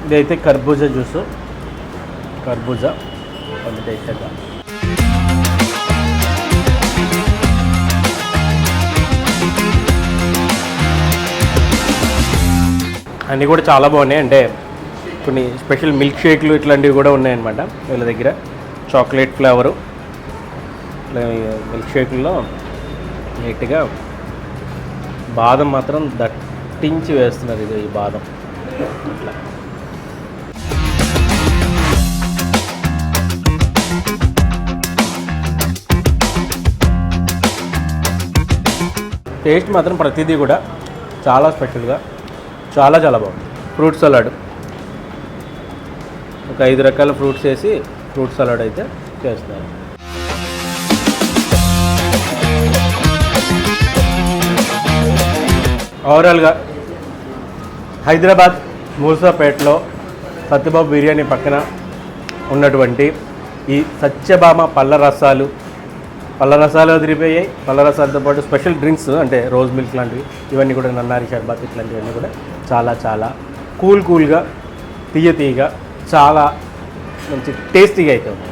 ఇదైతే కర్బూజా జ్యూస్, కర్బూజా కొంచెం టేస్ట్ చేద్దాం. అన్నీ కూడా చాలా బాగున్నాయి. అంటే కొన్ని స్పెషల్ మిల్క్ షేక్లు ఇట్లాంటివి కూడా ఉన్నాయన్నమాట వీళ్ళ దగ్గర. చాక్లెట్ ఫ్లేవరు మిల్క్ షేకుల్లో నీట్గా బాదం మాత్రం దట్టించి వేస్తున్నారు. ఇది ఈ బాదం ఇట్లా టేస్ట్ మాత్రం ప్రతిదీ కూడా చాలా స్పెషల్గా చాలా చాలా బాగుంది. ఫ్రూట్ సలాడ్ ఒక 5 రకాల ఫ్రూట్స్ వేసి ఫ్రూట్ సలాడ్ అయితే చేస్తున్నారు. ఓవరాల్గా హైదరాబాద్ మూసాపేటలో సత్యబాబు బిర్యానీ పక్కన ఉన్నటువంటి ఈ సత్యభామ పళ్ళ రసాలు వదిలిపోయాయి. పళ్ళ రసాలతో పాటు స్పెషల్ డ్రింక్స్ అంటే రోజ్ మిల్క్ లాంటివి ఇవన్నీ కూడా, నన్నారి షర్బత్ ఇట్లాంటివన్నీ కూడా చాలా చాలా కూల్గా తీయగా చాలా మంచి టేస్టీగా అయితే ఉంది.